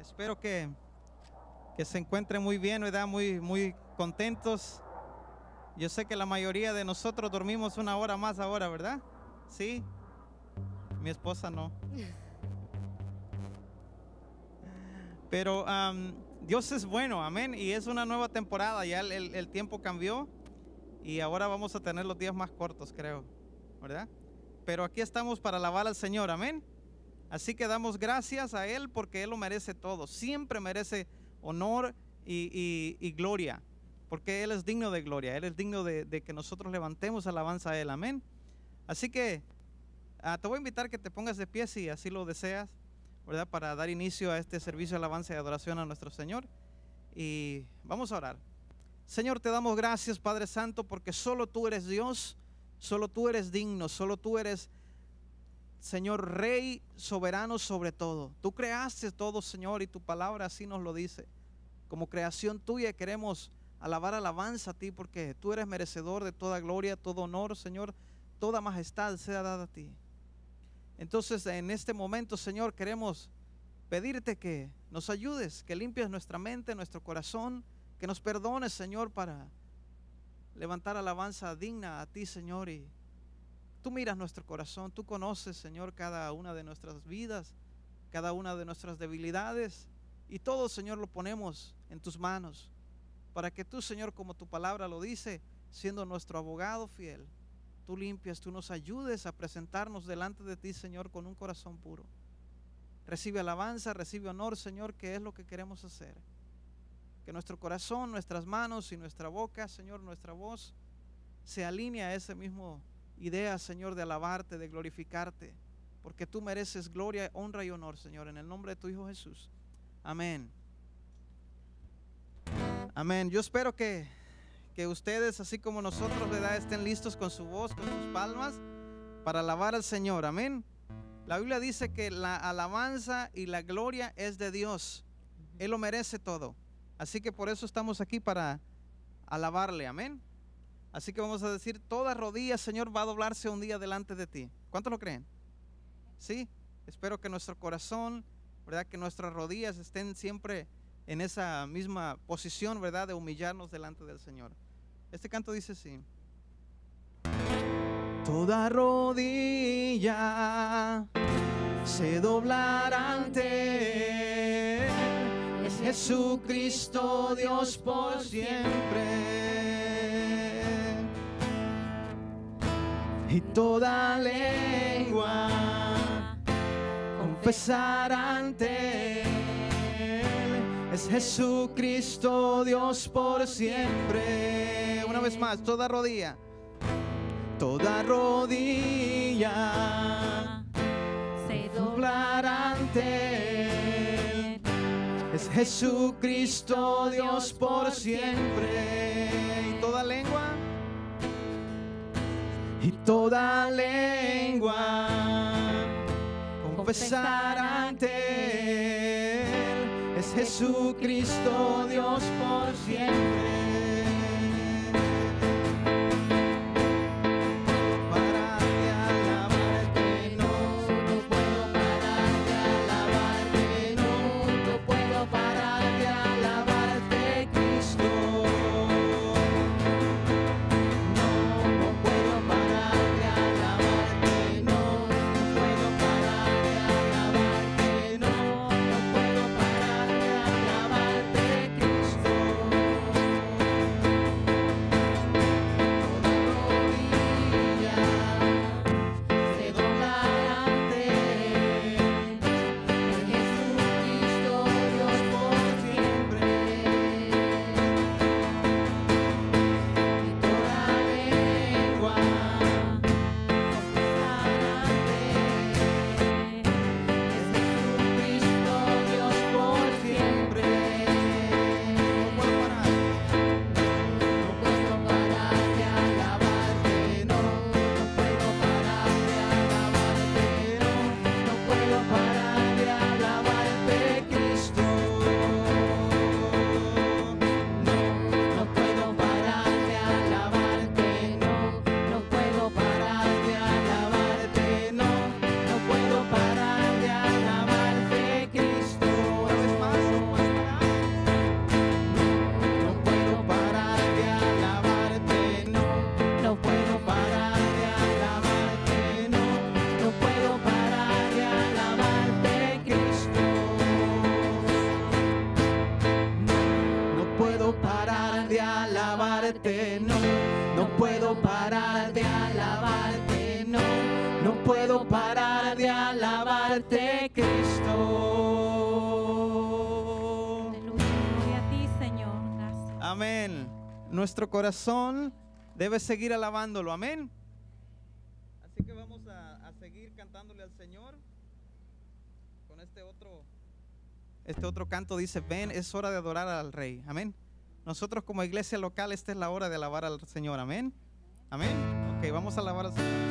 Espero que se encuentren muy bien, ¿verdad? Muy contentos. Yo sé que la mayoría de nosotros dormimos una hora más ahora, ¿verdad? Sí. Mi esposa no. Pero Dios es bueno, amén. Y es una nueva temporada, ya el tiempo cambió y ahora vamos a tener los días más cortos, creo, ¿verdad? Pero aquí estamos para alabar al Señor, amén. Así que damos gracias a Él porque Él lo merece todo. Siempre merece honor y gloria, porque Él es digno de gloria. Él es digno de que nosotros levantemos alabanza a Él, amén. Así que te voy a invitar que te pongas de pie si así lo deseas, ¿verdad? Para dar inicio a este servicio de alabanza y adoración a nuestro Señor. Y vamos a orar. Señor, te damos gracias, Padre Santo, porque solo tú eres Dios, solo tú eres digno, solo tú eres, Señor, Rey soberano sobre todo. Tú creaste todo, Señor, y tu palabra así nos lo dice. Como creación tuya queremos alabanza a ti, porque tú eres merecedor de toda gloria, todo honor, Señor, toda majestad sea dada a ti. Entonces, en este momento, Señor, queremos pedirte que nos ayudes, que limpies nuestra mente, nuestro corazón, que nos perdones, Señor, para levantar alabanza digna a ti, Señor. Y tú miras nuestro corazón, tú conoces, Señor, cada una de nuestras vidas, cada una de nuestras debilidades, y todo, Señor, lo ponemos en tus manos, para que tú, Señor, como tu palabra lo dice, siendo nuestro abogado fiel, tú limpias, tú nos ayudes a presentarnos delante de ti, Señor, con un corazón puro. Recibe alabanza, recibe honor, Señor, que es lo que queremos hacer. Que nuestro corazón, nuestras manos y nuestra boca, Señor, nuestra voz, se alinee a esa misma idea, Señor, de alabarte, de glorificarte, porque tú mereces gloria, honra y honor, Señor, en el nombre de tu Hijo Jesús. Amén. Amén. Yo espero que ustedes, así como nosotros, ¿verdad?, estén listos con su voz, con sus palmas, para alabar al Señor. Amén. La Biblia dice que la alabanza y la gloria es de Dios. Él lo merece todo. Así que por eso estamos aquí, para alabarle. Amén. Así que vamos a decir: toda rodilla, Señor, va a doblarse un día delante de ti. ¿Cuántos lo creen? Sí. Espero que nuestro corazón, ¿verdad?, que nuestras rodillas estén siempre en esa misma posición, ¿verdad?, de humillarnos delante del Señor. Este canto dice así: toda rodilla se doblará ante Él, es Jesucristo Dios por siempre. Y toda lengua confesará ante Él, es Jesucristo Dios por siempre. Una vez más, toda rodilla se doblará ante Él, es Jesucristo Dios por siempre. Y toda lengua confesará ante Él, es Jesucristo Dios por siempre. No puedo parar de alabarte, Cristo. Aleluya. Gloria a ti, Señor. Gracias. Amén. Nuestro corazón debe seguir alabándolo. Amén. Así que vamos a seguir cantándole al Señor con este otro canto. Dice: ven, es hora de adorar al Rey. Amén. Nosotros como iglesia local, esta es la hora de alabar al Señor. Amén. Amén. Ok, vamos a alabar al Señor.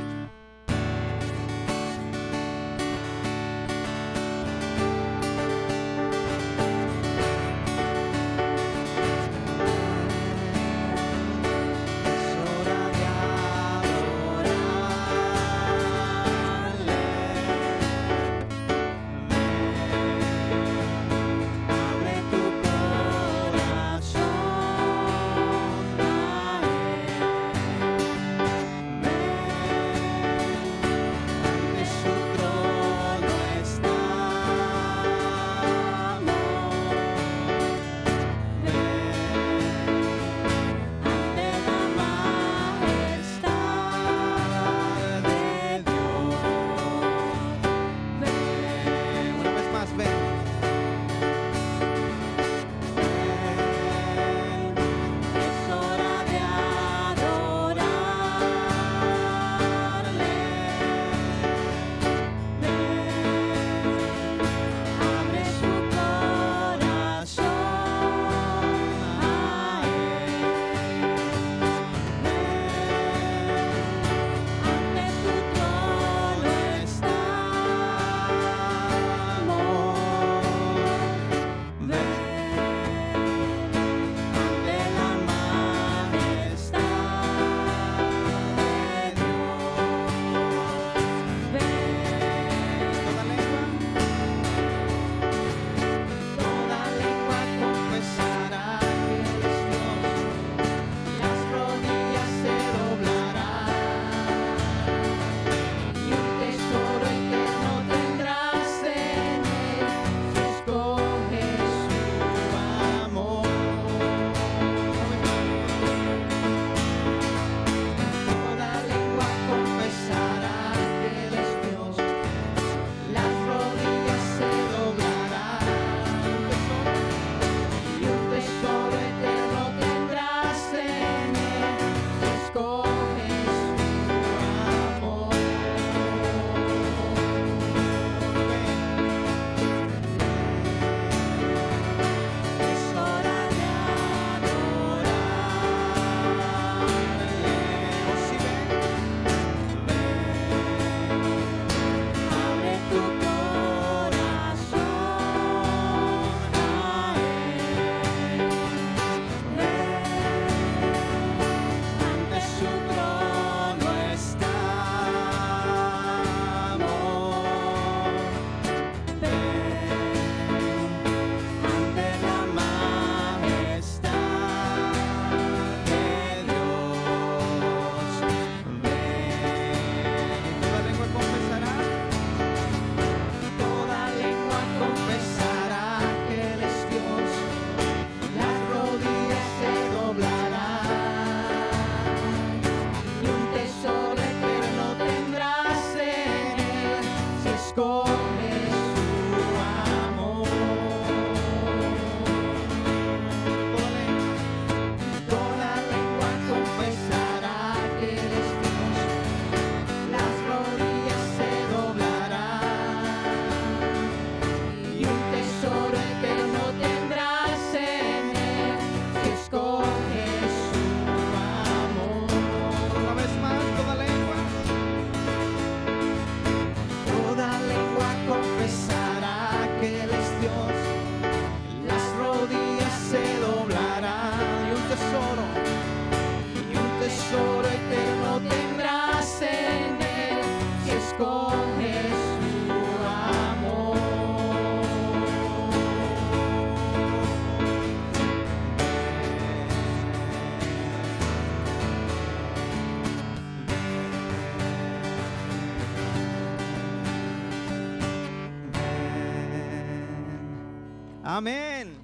Amén.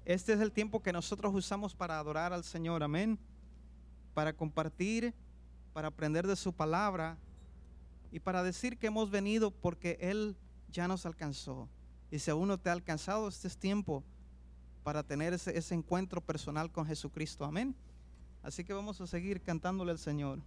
Este es el tiempo que nosotros usamos para adorar al Señor. Amén. para compartir, para aprender de su palabra y para decir que hemos venido porque Él ya nos alcanzó. Y si aún no te ha alcanzado, este es tiempo para tener ese encuentro personal con Jesucristo. Amén. Así que vamos a seguir cantándole al Señor.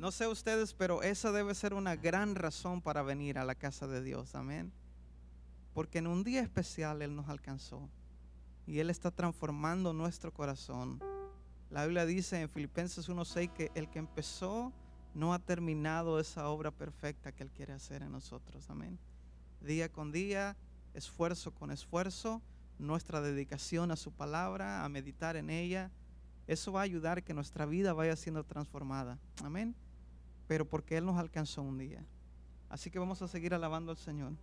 No sé ustedes, pero esa debe ser una gran razón para venir a la casa de Dios. Amén. Porque en un día especial Él nos alcanzó y Él está transformando nuestro corazón. La Biblia dice en Filipenses 1:6 que el que empezó no ha terminado esa obra perfecta que Él quiere hacer en nosotros. Amén. Día con día, esfuerzo con esfuerzo, nuestra dedicación a su palabra, a meditar en ella, eso va a ayudar a que nuestra vida vaya siendo transformada. Amén. Pero porque Él nos alcanzó un día. Así que vamos a seguir alabando al Señor.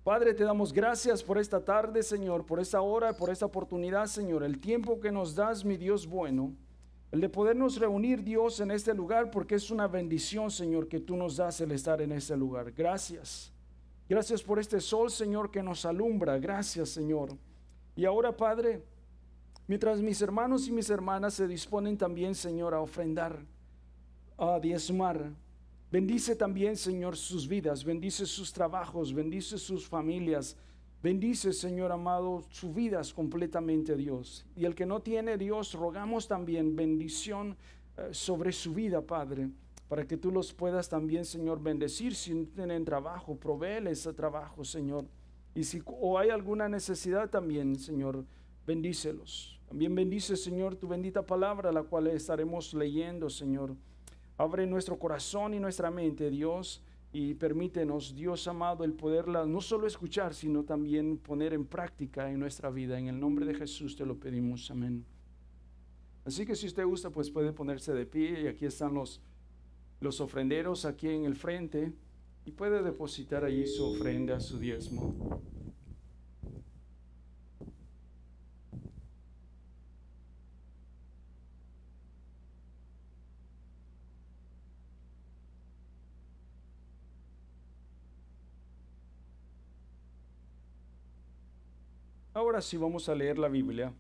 Padre, te damos gracias por esta tarde, Señor, por esta hora, por esta oportunidad, Señor, el tiempo que nos das, mi Dios bueno, el de podernos reunir, Dios, en este lugar, porque es una bendición, Señor, que tú nos das el estar en este lugar. Gracias. Gracias por este sol, Señor, que nos alumbra. Gracias, Señor. Y ahora, Padre, mientras mis hermanos y mis hermanas se disponen también, Señor, a ofrendar, a diezmar, bendice también, Señor, sus vidas, bendice sus trabajos, bendice sus familias, bendice, Señor amado, sus vidas completamente, Dios. Y el que no tiene, Dios, rogamos también bendición sobre su vida, Padre, para que tú los puedas también, Señor, bendecir. Si no tienen trabajo, provéeles ese trabajo, Señor. Y si hay alguna necesidad también, Señor, bendícelos. También bendice, Señor, tu bendita palabra, la cual estaremos leyendo, Señor. Abre nuestro corazón y nuestra mente, Dios, y permítenos, Dios amado, el poderla no solo escuchar, sino también poner en práctica en nuestra vida. En el nombre de Jesús te lo pedimos, amén. Así que si usted gusta, pues puede ponerse de pie, y aquí están los ofrenderos aquí en el frente, y puede depositar allí su ofrenda, su diezmo. Ahora sí vamos a leer la Biblia.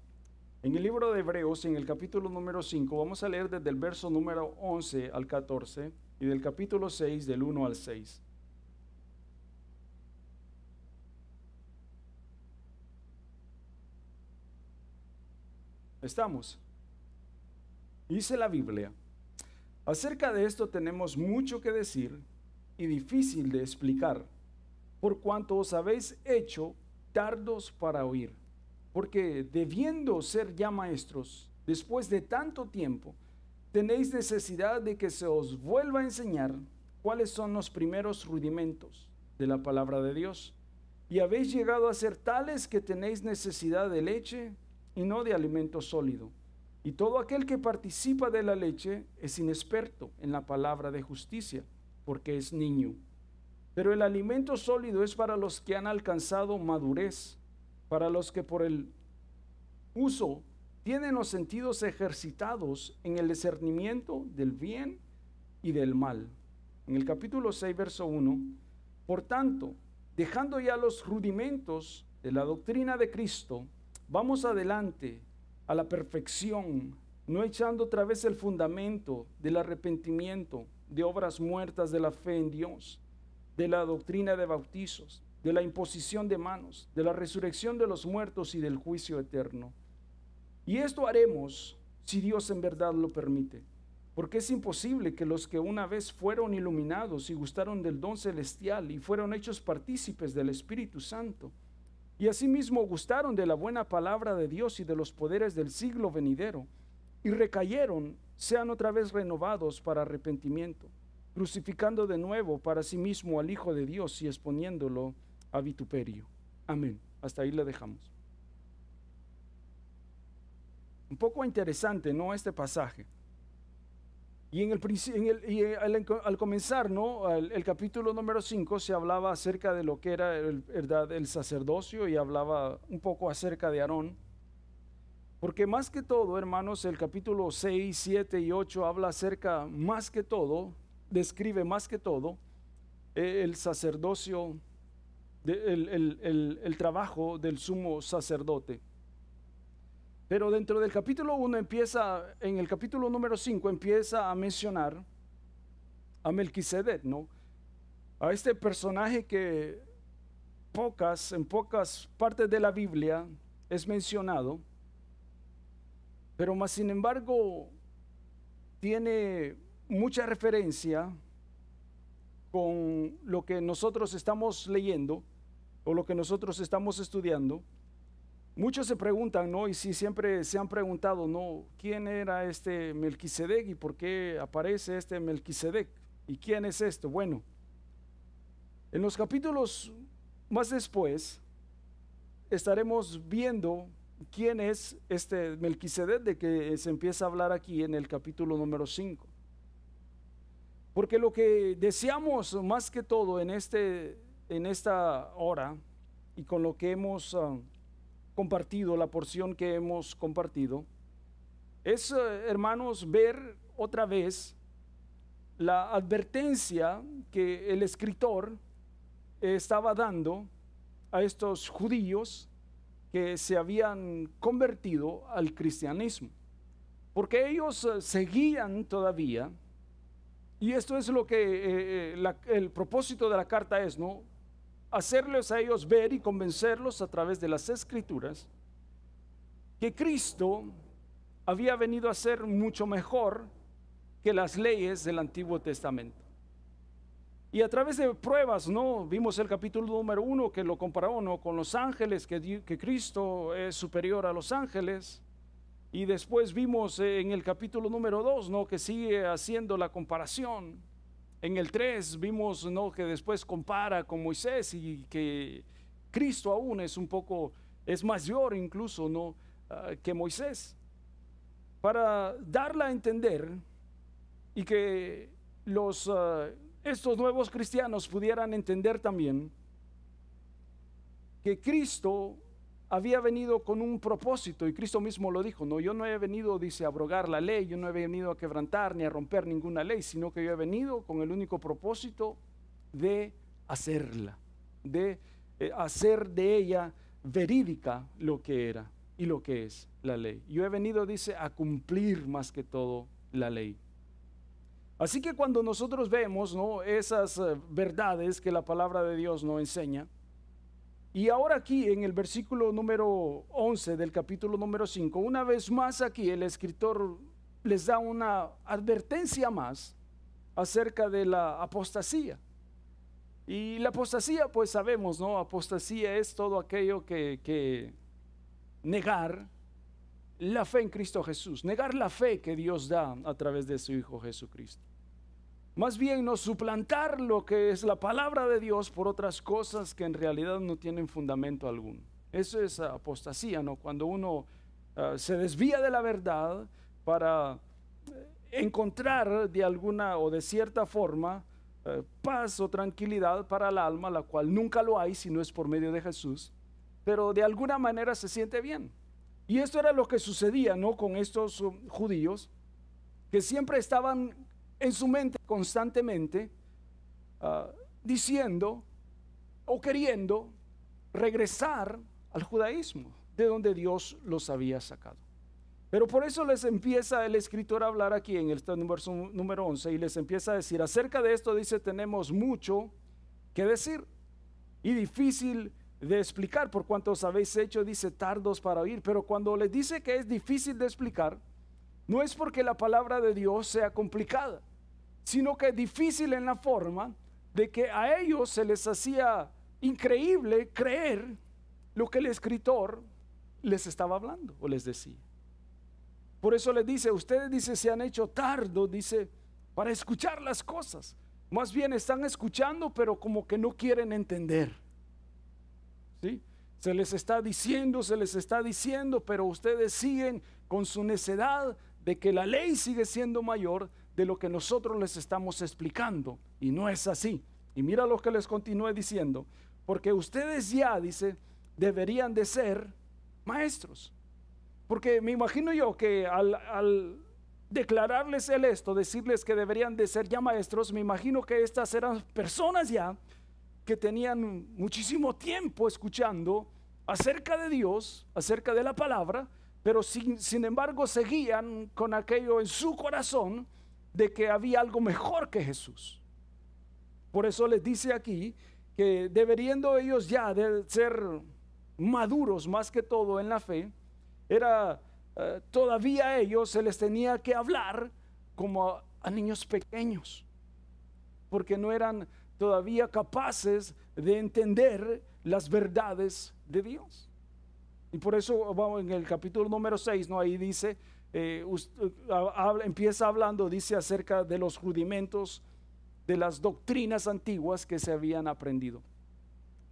En el libro de Hebreos, en el capítulo número 5, vamos a leer desde el verso número 11 al 14 y del capítulo 6 del 1 al 6. ¿Estamos? Dice la Biblia: acerca de esto tenemos mucho que decir y difícil de explicar, por cuanto os habéis hecho tardos para oír, porque debiendo ser ya maestros, después de tanto tiempo, tenéis necesidad de que se os vuelva a enseñar cuáles son los primeros rudimentos de la palabra de Dios. Y habéis llegado a ser tales que tenéis necesidad de leche y no de alimento sólido. Y todo aquel que participa de la leche es inexperto en la palabra de justicia, porque es niño. Pero el alimento sólido es para los que han alcanzado madurez, para los que por el uso tienen los sentidos ejercitados en el discernimiento del bien y del mal. En el capítulo 6, verso 1, por tanto, dejando ya los rudimentos de la doctrina de Cristo, vamos adelante a la perfección, no echando otra vez el fundamento del arrepentimiento, de obras muertas de la fe en Dios, de la doctrina de bautizos, de la imposición de manos, de la resurrección de los muertos y del juicio eterno. Y esto haremos si Dios en verdad lo permite, porque es imposible que los que una vez fueron iluminados y gustaron del don celestial y fueron hechos partícipes del Espíritu Santo, y asimismo gustaron de la buena palabra de Dios y de los poderes del siglo venidero, y recayeron, sean otra vez renovados para arrepentimiento, crucificando de nuevo para sí mismo al Hijo de Dios y exponiéndolo a vituperio. Amén. Hasta ahí le dejamos. Un poco interesante, ¿no? Este pasaje. Y al comenzar, ¿no? El capítulo número 5 se hablaba acerca de lo que era el sacerdocio, y hablaba un poco acerca de Aarón. Porque más que todo, hermanos, el capítulo 6, 7 y 8 habla acerca, más que todo, describe más que todo el sacerdocio, el trabajo del sumo sacerdote. Pero dentro del capítulo 1 en el capítulo número 5 empieza a mencionar a Melquisedec, ¿no? A este personaje que en pocas partes de la Biblia es mencionado, pero más sin embargo tiene mucha referencia con lo que nosotros estamos leyendo o lo que nosotros estamos estudiando. Muchos se preguntan, ¿no? Y si siempre se han preguntado, ¿no? ¿Quién era este Melquisedec y por qué aparece este Melquisedec? ¿Y quién es esto? Bueno, en los capítulos más después estaremos viendo quién es este Melquisedec de que se empieza a hablar aquí en el capítulo número 5. Porque lo que deseamos más que todo en esta hora y con lo que hemos compartido, la porción que hemos compartido, es, hermanos, ver otra vez la advertencia que el escritor estaba dando a estos judíos que se habían convertido al cristianismo, porque ellos seguían todavía, y esto es lo que el propósito de la carta es, ¿no? Hacerles a ellos ver y convencerlos a través de las escrituras que Cristo había venido a ser mucho mejor que las leyes del Antiguo Testamento. Y a través de pruebas, ¿no? Vimos el capítulo número 1 que lo comparó, ¿no?, con los ángeles, que Cristo es superior a los ángeles. Y después vimos en el capítulo número 2, ¿no?, que sigue haciendo la comparación. En el 3 vimos, ¿no?, que después compara con Moisés y que Cristo aún es mayor incluso, ¿no?, que Moisés. Para darla a entender y que estos nuevos cristianos pudieran entender también que Cristo había venido con un propósito, y Cristo mismo lo dijo, no, yo no he venido, dice, a abrogar la ley, yo no he venido a quebrantar ni a romper ninguna ley, sino que yo he venido con el único propósito de hacerla, de hacer de ella verídica lo que era y lo que es la ley. Yo he venido, dice, a cumplir más que todo la ley. Así que cuando nosotros vemos, ¿no?, esas verdades que la palabra de Dios nos enseña, y ahora aquí en el versículo número 11 del capítulo número 5, una vez más aquí el escritor les da una advertencia más acerca de la apostasía. Y la apostasía, pues sabemos, ¿no? Apostasía es todo aquello que negar la fe en Cristo Jesús, negar la fe que Dios da a través de su Hijo Jesucristo. Más bien no suplantar lo que es la palabra de Dios por otras cosas que en realidad no tienen fundamento alguno. Eso es apostasía, ¿no? Cuando uno se desvía de la verdad para encontrar de alguna o de cierta forma paz o tranquilidad para el alma, la cual nunca lo hay si no es por medio de Jesús, pero de alguna manera se siente bien. Y esto era lo que sucedía, ¿no?, con estos judíos que siempre estaban en su mente constantemente diciendo o queriendo regresar al judaísmo de donde Dios los había sacado. Pero por eso les empieza el escritor a hablar aquí en el verso número 11 y les empieza a decir acerca de esto, dice, tenemos mucho que decir y difícil de explicar por cuanto os habéis hecho, dice, tardos para oír. Pero cuando les dice que es difícil de explicar, no es porque la palabra de Dios sea complicada, sino que es difícil en la forma de que a ellos se les hacía increíble creer lo que el escritor les estaba hablando o les decía. Por eso les dice, ustedes, dice, se han hecho tardos, dice, para escuchar las cosas. Más bien están escuchando, pero como que no quieren entender. ¿Sí? Se les está diciendo, pero ustedes siguen con su necedad de que la ley sigue siendo mayor de lo que nosotros les estamos explicando, y no es así. Y mira lo que les continúe diciendo, porque ustedes ya, dice, deberían de ser maestros. Porque me imagino yo que al declararles esto, decirles que deberían de ser ya maestros, me imagino que estas eran personas ya que tenían muchísimo tiempo escuchando acerca de Dios, acerca de la palabra, pero sin embargo seguían con aquello en su corazón de que había algo mejor que Jesús. Por eso les dice aquí que deberíando ellos ya de ser maduros más que todo en la fe, todavía a ellos se les tenía que hablar como a niños pequeños, porque no eran todavía capaces de entender las verdades de Dios. Y por eso vamos en el capítulo número 6, ¿no? Ahí dice, empieza hablando, dice acerca de los rudimentos de las doctrinas antiguas que se habían aprendido.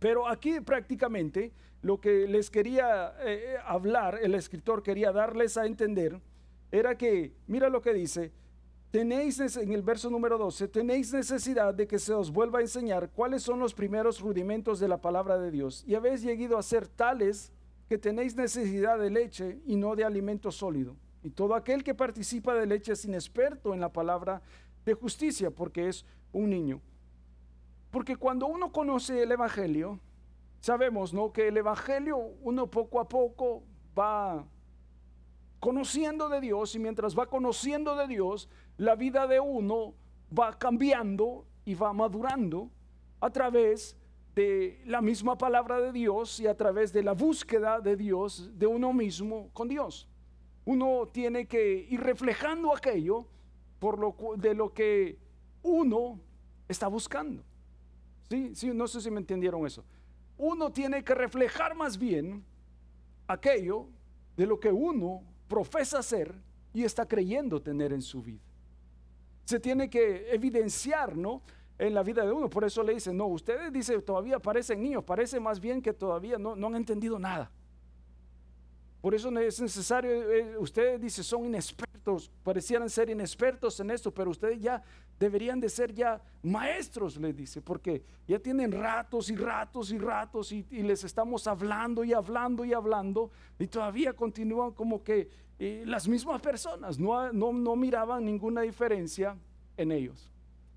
Pero aquí prácticamente lo que les quería hablar, el escritor quería darles a entender, era que, mira lo que dice, en el verso número 12, tenéis necesidad de que se os vuelva a enseñar cuáles son los primeros rudimentos de la palabra de Dios, y habéis llegado a ser tales que tenéis necesidad de leche y no de alimento sólido. Y todo aquel que participa de leche es inexperto en la palabra de justicia, porque es un niño. Porque cuando uno conoce el Evangelio, sabemos, ¿no?, que el Evangelio uno poco a poco va conociendo de Dios, y mientras va conociendo de Dios, la vida de uno va cambiando y va madurando a través de la misma palabra de Dios y a través de la búsqueda de Dios, de uno mismo con Dios. Uno tiene que ir reflejando aquello de lo que uno está buscando. ¿Sí? Sí, no sé si me entendieron eso. Uno tiene que reflejar más bien aquello de lo que uno profesa ser y está creyendo tener en su vida. Se tiene que evidenciar, ¿no?, en la vida de uno. Por eso le dicen, no, ustedes, dice, todavía parecen niños, parece más bien que todavía no han entendido nada. Por eso es necesario, ustedes, dice, son inexpertos, parecieran ser inexpertos en esto, pero ustedes ya deberían de ser ya maestros, les dice, porque ya tienen ratos y ratos y ratos y les estamos hablando y hablando y hablando, y todavía continúan como que las mismas personas, no miraban ninguna diferencia en ellos.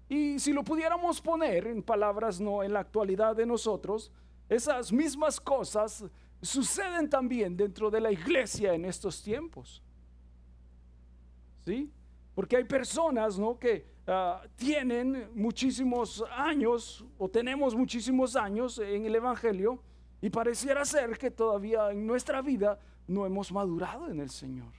Y si lo pudiéramos poner en palabras, no en la actualidad de nosotros, esas mismas cosas suceden también dentro de la iglesia en estos tiempos. ¿Sí? Porque hay personas, ¿no?, que tienen muchísimos años o tenemos muchísimos años en el Evangelio, y pareciera ser que todavía en nuestra vida no hemos madurado en el Señor.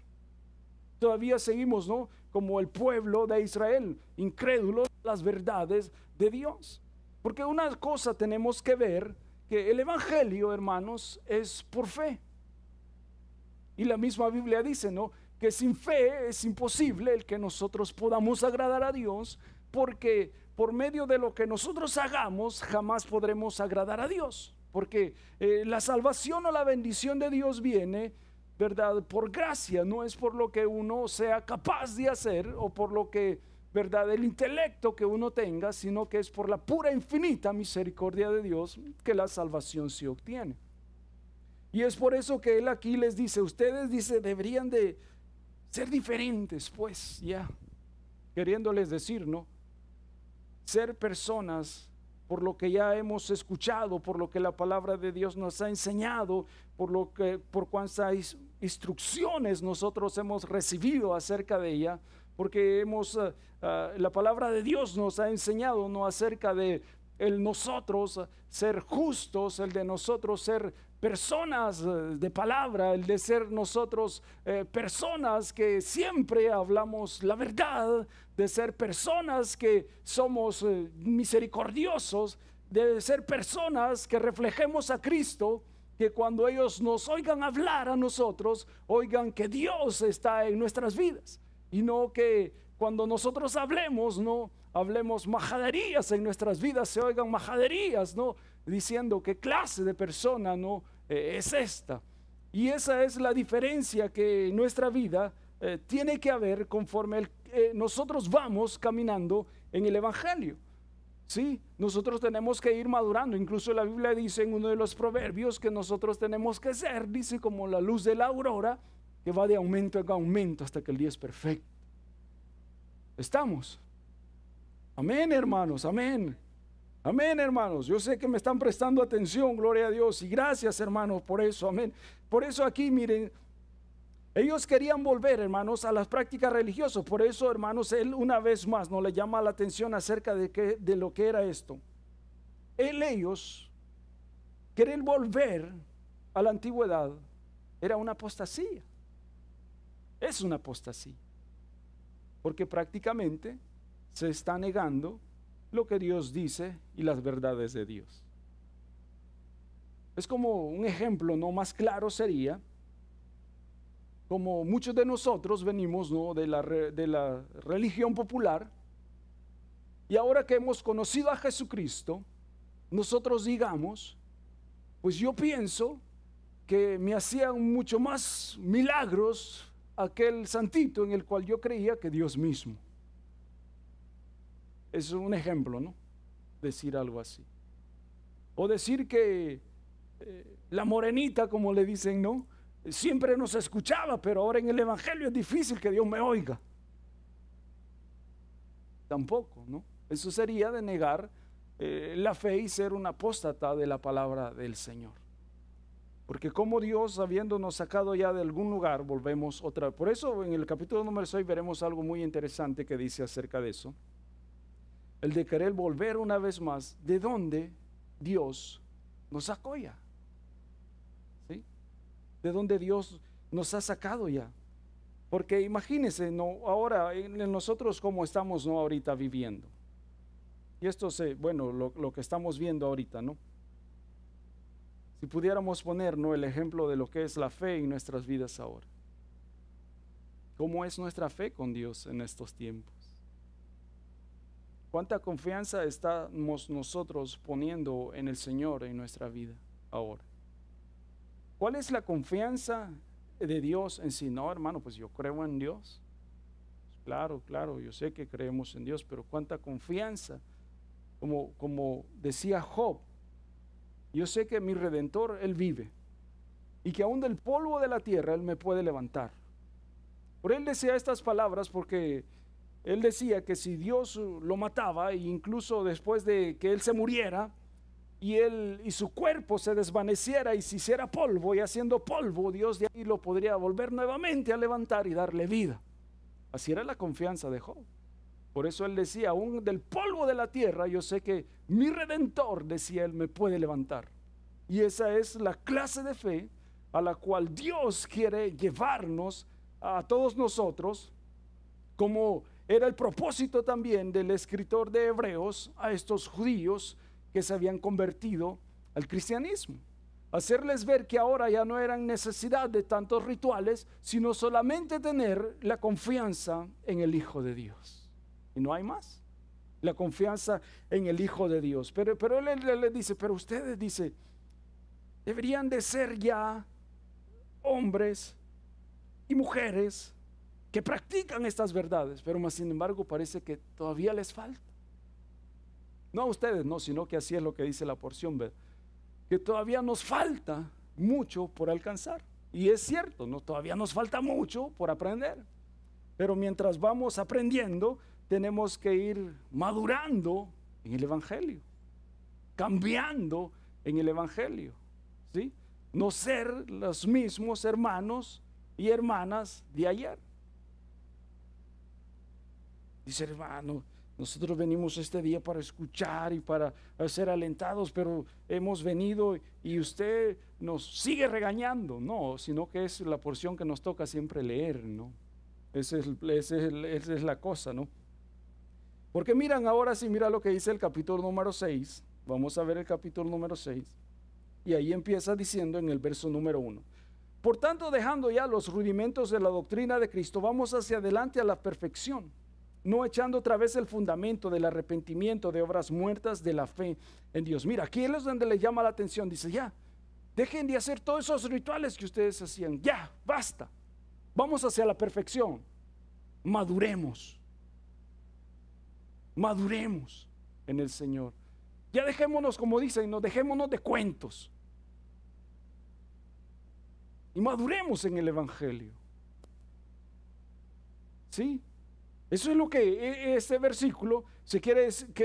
Todavía seguimos, ¿no?, como el pueblo de Israel, incrédulos a las verdades de Dios. Porque una cosa tenemos que ver, que el Evangelio, hermanos, es por fe. Y la misma Biblia dice, ¿no?, que sin fe es imposible el que nosotros podamos agradar a Dios, porque por medio de lo que nosotros hagamos jamás podremos agradar a Dios. Porque la salvación o la bendición de Dios viene, ¿verdad?, por gracia, no es por lo que uno sea capaz de hacer o por lo que, ¿verdad?, el intelecto que uno tenga, sino que es por la pura infinita misericordia de Dios que la salvación se obtiene. Y es por eso que él aquí les dice, ustedes, dice, deberían de ser diferentes, pues, ya, queriéndoles decir, ¿no?, ser personas por lo que ya hemos escuchado, por lo que la palabra de Dios nos ha enseñado, por cuántas instrucciones nosotros hemos recibido acerca de ella, porque la palabra de Dios nos ha enseñado, no, acerca de el nosotros ser justos, el de nosotros ser personas de palabra, el de ser nosotros personas que siempre hablamos la verdad, de ser personas que somos misericordiosos, de ser personas que reflejemos a Cristo, que cuando ellos nos oigan hablar a nosotros, oigan que Dios está en nuestras vidas, y no que cuando nosotros hablemos, no hablemos majaderías en nuestras vidas, se oigan majaderías, no diciendo qué clase de persona no es esta. Y esa es la diferencia que en nuestra vida tiene que haber conforme nosotros vamos caminando en el Evangelio. Sí, nosotros tenemos que ir madurando. Incluso la Biblia dice en uno de los proverbios que nosotros tenemos que ser, dice, como la luz de la aurora, que va de aumento en aumento hasta que el día es perfecto. ¿Estamos? Amén, hermanos, amén. Amén, hermanos. Yo sé que me están prestando atención, gloria a Dios, y gracias, hermanos, por eso, amén. Por eso aquí, miren, ellos querían volver, hermanos, a las prácticas religiosas. Por eso, hermanos, él una vez más nos le llama la atención acerca de lo que era esto. Ellos querer volver a la antigüedad era una apostasía. Es una apostasía, porque prácticamente se está negando lo que Dios dice y las verdades de Dios. Es como un ejemplo, no más claro sería, como muchos de nosotros venimos, ¿no?, de la religión popular, y ahora que hemos conocido a Jesucristo, nosotros digamos, pues yo pienso que me hacían mucho más milagros aquel santito en el cual yo creía que Dios mismo. Es un ejemplo, ¿no? Decir algo así. O decir que la morenita, como le dicen, ¿no? Siempre nos escuchaba, pero ahora en el evangelio es difícil que Dios me oiga. Tampoco, ¿no? Eso sería de negar la fe y ser un apóstata de la palabra del Señor. Porque como Dios, habiéndonos sacado ya de algún lugar, volvemos otra vez. Por eso en el capítulo número 6 veremos algo muy interesante que dice acerca de eso. El de querer volver una vez más de donde Dios nos sacó ya. ¿Sí? De donde Dios nos ha sacado ya. Porque imagínense, ¿no? Ahora en nosotros cómo estamos, ¿no? Ahorita viviendo. Y esto es, bueno, lo que estamos viendo ahorita, ¿no? Si pudiéramos poner, ¿no? El ejemplo de lo que es la fe en nuestras vidas ahora. ¿Cómo es nuestra fe con Dios en estos tiempos? ¿Cuánta confianza estamos nosotros poniendo en el Señor en nuestra vida ahora? ¿Cuál es la confianza de Dios en sí? No, hermano, pues yo creo en Dios. Claro, yo sé que creemos en Dios, pero ¿cuánta confianza? Como decía Job, yo sé que mi Redentor, Él vive, y que aún del polvo de la tierra Él me puede levantar. Por Él decía estas palabras porque Él decía que si Dios lo mataba, e incluso después de que Él se muriera, y su cuerpo se desvaneciera y se hiciera polvo, y haciendo polvo, Dios de ahí lo podría volver nuevamente a levantar y darle vida. Así era la confianza de Job. Por eso él decía, aún del polvo de la tierra, yo sé que mi Redentor, decía él, me puede levantar. Y esa es la clase de fe a la cual Dios quiere llevarnos a todos nosotros, como era el propósito también del escritor de Hebreos a estos judíos que se habían convertido al cristianismo. Hacerles ver que ahora ya no eran necesidad de tantos rituales, sino solamente tener la confianza en el Hijo de Dios. Y no hay más. La confianza en el Hijo de Dios. Pero él le dice, pero ustedes, dice, deberían de ser ya hombres y mujeres que practican estas verdades, pero más sin embargo parece que todavía les falta. No a ustedes, no, sino que así es lo que dice la porción, ¿verdad? Que todavía nos falta mucho por alcanzar. Y es cierto, ¿no? Todavía nos falta mucho por aprender. Pero mientras vamos aprendiendo, tenemos que ir madurando en el Evangelio, cambiando en el Evangelio, ¿sí? No ser los mismos hermanos y hermanas de ayer. Dice, hermano, nosotros venimos este día para escuchar y para ser alentados, pero hemos venido y usted nos sigue regañando. No, sino que es la porción que nos toca siempre leer, ¿no? Esa es la cosa, ¿no? Porque miran, ahora sí, mira lo que dice el capítulo número 6. Vamos a ver el capítulo número 6. Y ahí empieza diciendo en el verso número 1. Por tanto, dejando ya los rudimentos de la doctrina de Cristo, vamos hacia adelante a la perfección, no echando otra vez el fundamento del arrepentimiento de obras muertas de la fe en Dios. Mira, aquí es donde le llama la atención. Dice, ya, dejen de hacer todos esos rituales que ustedes hacían. Ya, basta. Vamos hacia la perfección. Maduremos en el Señor. Ya dejémonos, como dicen, no dejémonos de cuentos y maduremos en el Evangelio. ¿Sí? Eso es lo que este versículo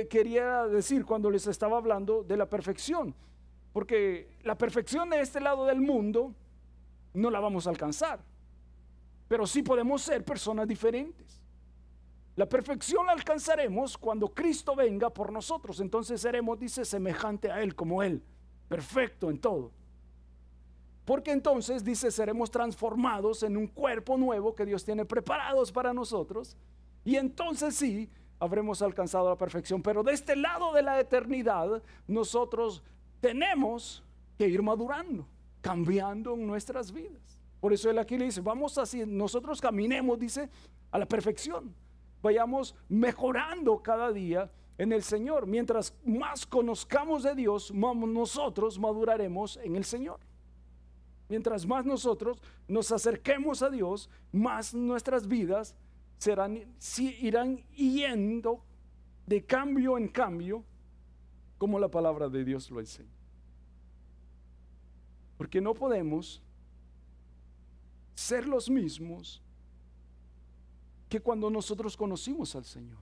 quería decir cuando les estaba hablando de la perfección, porque la perfección de este lado del mundo no la vamos a alcanzar, pero sí podemos ser personas diferentes. La perfección la alcanzaremos cuando Cristo venga por nosotros. Entonces seremos, dice, semejante a Él, como Él, perfecto en todo. Porque entonces, dice, seremos transformados en un cuerpo nuevo que Dios tiene preparados para nosotros. Y entonces sí, habremos alcanzado la perfección. Pero de este lado de la eternidad, nosotros tenemos que ir madurando, cambiando en nuestras vidas. Por eso Él aquí le dice, vamos así, nosotros caminemos, dice, a la perfección. Vayamos mejorando cada día en el Señor. Mientras más conozcamos de Dios, más nosotros maduraremos en el Señor. Mientras más nosotros nos acerquemos a Dios, más nuestras vidas irán yendo de cambio en cambio, como la palabra de Dios lo enseña. Porque no podemos ser los mismos que cuando nosotros conocimos al Señor.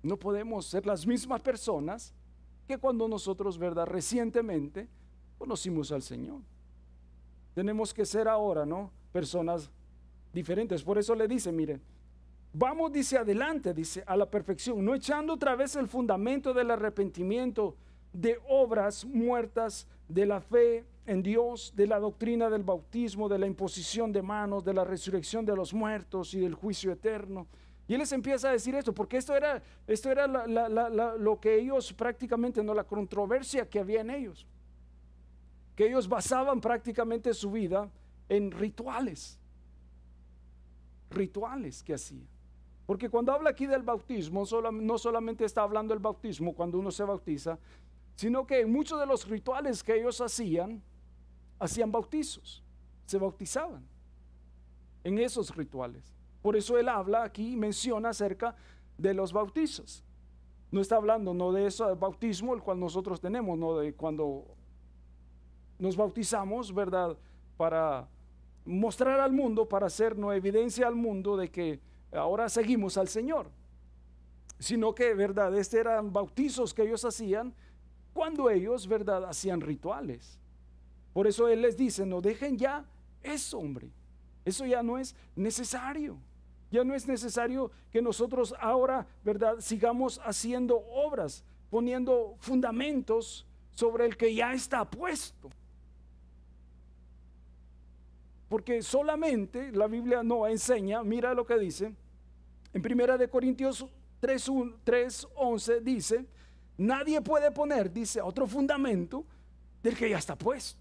No podemos ser las mismas personas que cuando nosotros, ¿verdad?, recientemente conocimos al Señor. Tenemos que ser ahora, ¿no?, personas diferentes. Por eso le dice, mire, vamos, dice, adelante, dice, a la perfección, no echando otra vez el fundamento del arrepentimiento, de obras muertas, de la fe en Dios, de la doctrina del bautismo, de la imposición de manos, de la resurrección de los muertos y del juicio eterno. Y él les empieza a decir esto, porque esto era lo que ellos prácticamente, no, la controversia que había en ellos, que ellos basaban prácticamente su vida en rituales que hacían. Porque cuando habla aquí del bautismo, no solamente está hablando del bautismo cuando uno se bautiza, sino que muchos de los rituales que ellos hacían bautizos, se bautizaban en esos rituales. Por eso él habla aquí, menciona acerca de los bautizos. No está hablando, no, de ese bautismo el cual nosotros tenemos, no, de cuando nos bautizamos, ¿verdad?, para mostrar al mundo, para hacernos evidencia al mundo de que ahora seguimos al Señor, sino que, ¿verdad?, eran bautizos que ellos hacían cuando ellos, ¿verdad?, hacían rituales. Por eso él les dice, no dejen ya eso, hombre, eso ya no es necesario. Ya no es necesario que nosotros ahora, ¿verdad?, sigamos haciendo obras, poniendo fundamentos sobre el que ya está puesto. Porque solamente la Biblia no enseña, mira lo que dice, en 1 Corintios 3:11 dice, nadie puede poner, dice, otro fundamento del que ya está puesto.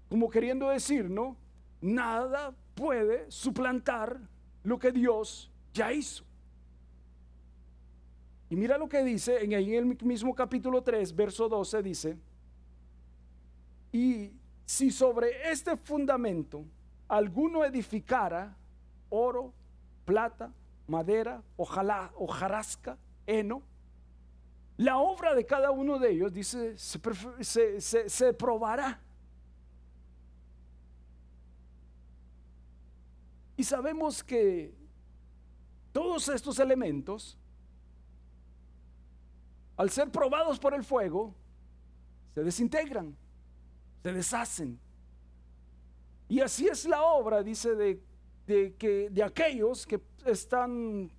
Como queriendo decir, ¿no?, nada puede suplantar lo que Dios ya hizo. Y mira lo que dice en el mismo capítulo 3, verso 12, dice, y si sobre este fundamento alguno edificara oro, plata, madera, hojarasca, heno, la obra de cada uno de ellos, dice, se probará. Y sabemos que todos estos elementos, al ser probados por el fuego, se desintegran, se deshacen. Y así es la obra, dice, de aquellos que están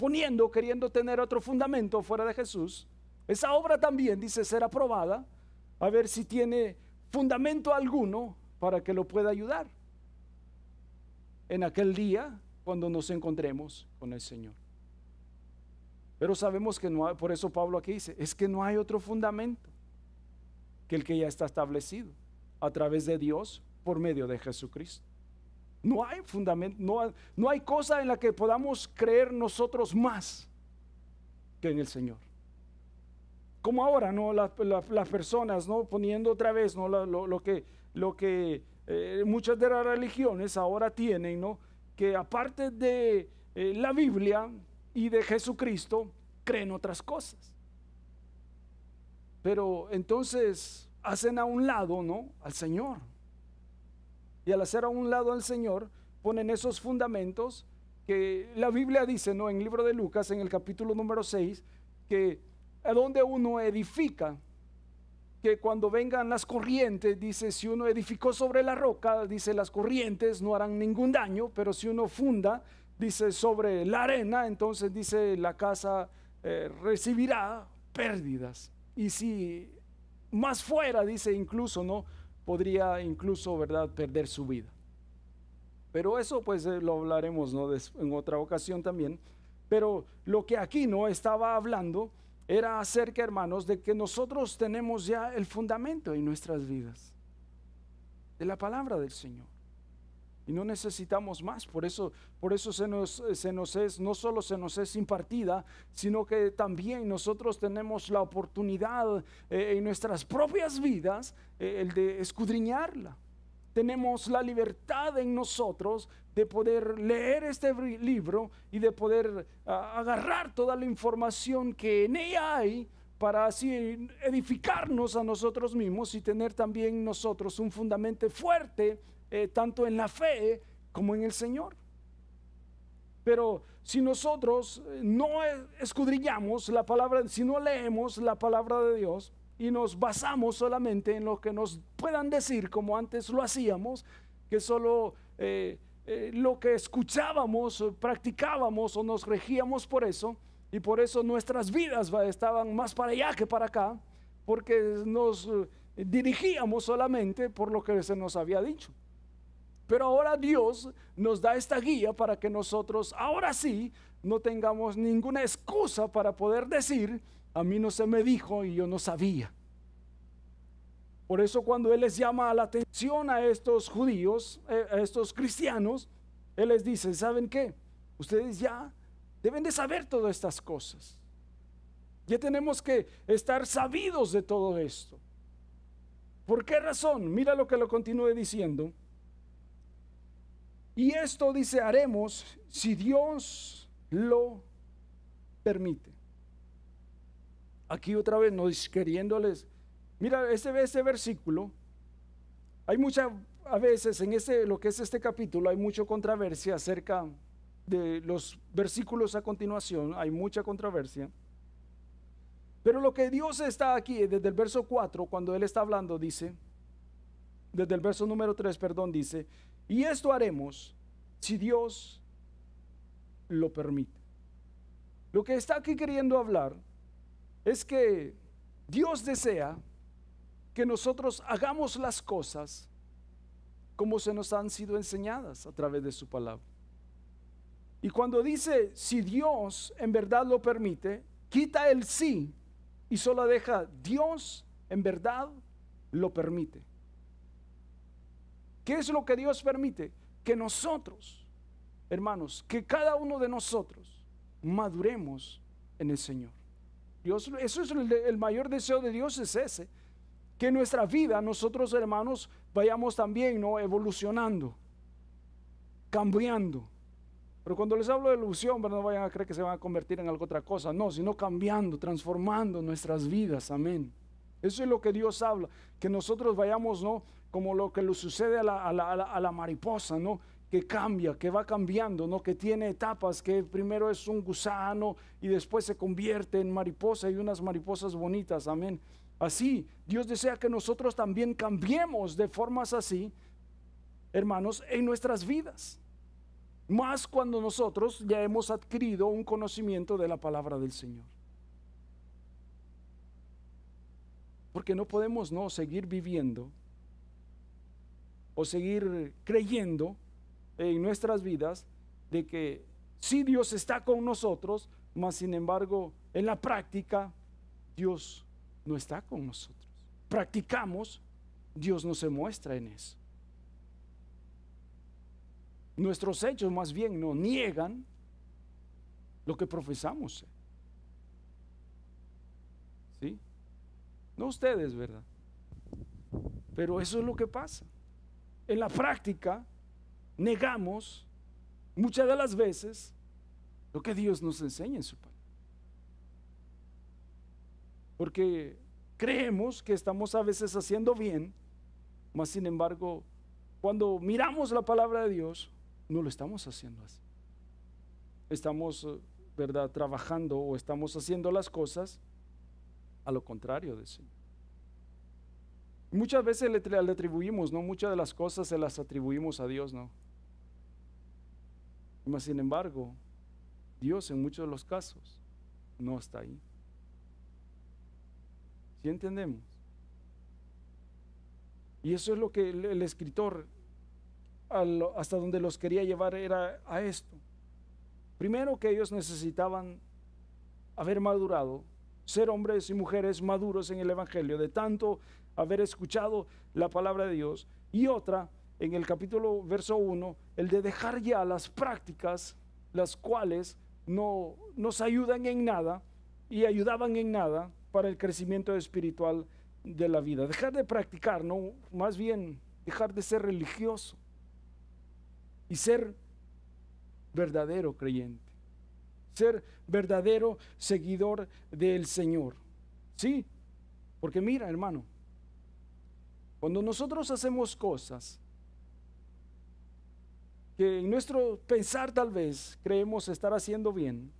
queriendo tener otro fundamento fuera de Jesús. Esa obra también, dice, será probada, a ver si tiene fundamento alguno para que lo pueda ayudar en aquel día cuando nos encontremos con el Señor. Pero sabemos que no hay, por eso Pablo aquí dice, es que no hay otro fundamento que el que ya está establecido a través de Dios por medio de Jesucristo. No hay fundamento, no hay cosa en la que podamos creer nosotros más que en el Señor. Como ahora, ¿no?, las personas, ¿no?, poniendo otra vez, ¿no?, lo que muchas de las religiones ahora tienen, ¿no?, que aparte de la Biblia y de Jesucristo, creen otras cosas. Pero entonces hacen a un lado, ¿no?, al Señor. Y al hacer a un lado al Señor, ponen esos fundamentos que la Biblia dice, ¿no?, en el libro de Lucas, en el capítulo número 6, que a donde uno edifica, que cuando vengan las corrientes, dice, si uno edificó sobre la roca, dice, las corrientes no harán ningún daño, pero si uno funda, dice, sobre la arena, entonces dice, la casa recibirá pérdidas. Y si más fuera, dice, incluso, ¿no?, podría incluso, ¿verdad?, perder su vida. Pero eso pues lo hablaremos, ¿no?, en otra ocasión también. Pero lo que aquí no estaba hablando era acerca, hermanos, de que nosotros tenemos ya el fundamento en nuestras vidas de la palabra del Señor y no necesitamos más. Por eso no solo se nos es impartida, sino que también nosotros tenemos la oportunidad en nuestras propias vidas el de escudriñarla, tenemos la libertad en nosotros de poder leer este libro y de poder agarrar toda la información que en ella hay para así edificarnos a nosotros mismos y tener también nosotros un fundamento fuerte, tanto en la fe como en el Señor. Pero si nosotros no escudriñamos la palabra, si no leemos la palabra de Dios y nos basamos solamente en lo que nos puedan decir, como antes lo hacíamos, que solo lo que escuchábamos, practicábamos o nos regíamos por eso, y por eso nuestras vidas estaban más para allá que para acá, porque nos dirigíamos solamente por lo que se nos había dicho. Pero ahora Dios nos da esta guía para que nosotros ahora sí no tengamos ninguna excusa para poder decir: a mí no se me dijo y yo no sabía. Por eso cuando Él les llama la atención a estos judíos, a estos cristianos, Él les dice: ¿saben qué? Ustedes ya deben de saber todas estas cosas. Ya tenemos que estar sabidos de todo esto. ¿Por qué razón? Mira lo que lo continúe diciendo. Y esto, dice, haremos si Dios lo permite. Aquí otra vez nos queriéndoles. Mira, este versículo, hay a veces en lo que es este capítulo, hay mucha controversia acerca de los versículos a continuación, hay mucha controversia. Pero lo que Dios está aquí, desde el verso 4, cuando Él está hablando, dice, desde el verso número 3, perdón, dice: y esto haremos si Dios lo permite. Lo que está aquí queriendo hablar es que Dios desea que nosotros hagamos las cosas como se nos han sido enseñadas a través de su palabra. Y cuando dice si Dios en verdad lo permite, quita el sí y solo deja Dios en verdad lo permite. ¿Qué es lo que Dios permite? Que nosotros, hermanos, que cada uno de nosotros maduremos en el Señor. Dios, eso es el mayor deseo de Dios, es ese, que en nuestra vida nosotros, hermanos, vayamos también, ¿no?, evolucionando, cambiando. Pero cuando les hablo de evolución, no vayan a creer que se van a convertir en algo otra cosa, no, sino cambiando, transformando nuestras vidas, amén. Eso es lo que Dios habla, que nosotros vayamos, ¿no?, como lo que le sucede a la mariposa, ¿no?, que cambia, que va cambiando, ¿no?, que tiene etapas, que primero es un gusano y después se convierte en mariposa y unas mariposas bonitas, amén. Así, Dios desea que nosotros también cambiemos de formas así, hermanos, en nuestras vidas. Más cuando nosotros ya hemos adquirido un conocimiento de la palabra del Señor. Porque no podemos no seguir viviendo o seguir creyendo en nuestras vidas de que sí, Dios está con nosotros, mas sin embargo en la práctica Dios no está con nosotros. Practicamos, Dios no se muestra en eso. Nuestros hechos más bien no niegan lo que profesamos. ¿Sí? No ustedes, ¿verdad? Pero eso es lo que pasa. En la práctica negamos muchas de las veces lo que Dios nos enseña en su palabra. Porque creemos que estamos a veces haciendo bien, mas sin embargo, cuando miramos la palabra de Dios, no lo estamos haciendo así. Estamos, ¿verdad?, trabajando o estamos haciendo las cosas a lo contrario del Señor. Muchas veces le atribuimos, ¿no?, muchas de las cosas se las atribuimos a Dios, ¿no? Mas sin embargo, Dios en muchos de los casos no está ahí. ¿Sí entendemos? Y eso es lo que el escritor hasta donde los quería llevar era a esto. Primero, que ellos necesitaban haber madurado, ser hombres y mujeres maduros en el evangelio, de tanto haber escuchado la palabra de Dios. Y otra, en el capítulo verso 1, el de dejar ya las prácticas, las cuales no nos ayudan en nada y ayudaban en nada para el crecimiento espiritual de la vida. Dejar de practicar, no, más bien dejar de ser religioso y ser verdadero creyente, ser verdadero seguidor del Señor. Sí, porque mira, hermano, cuando nosotros hacemos cosas que en nuestro pensar tal vez creemos estar haciendo bien,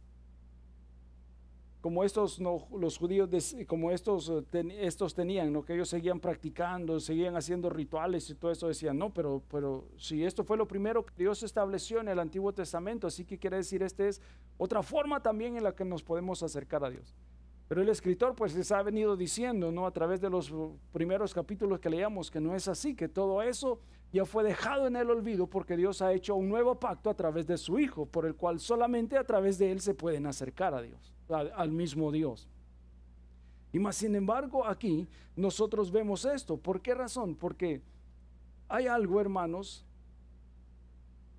como estos los judíos, como estos tenían, ¿no? Que ellos seguían practicando, seguían haciendo rituales y todo eso, decían, no, pero si esto fue lo primero que Dios estableció en el Antiguo Testamento, así que quiere decir, esta es otra forma también en la que nos podemos acercar a Dios. Pero el escritor pues les ha venido diciendo, ¿no? A través de los primeros capítulos que leíamos, que no es así, que todo eso ya fue dejado en el olvido, porque Dios ha hecho un nuevo pacto a través de su Hijo, por el cual solamente a través de Él se pueden acercar a Dios, al mismo Dios. Y más sin embargo aquí nosotros vemos esto. ¿Por qué razón? Porque hay algo, hermanos,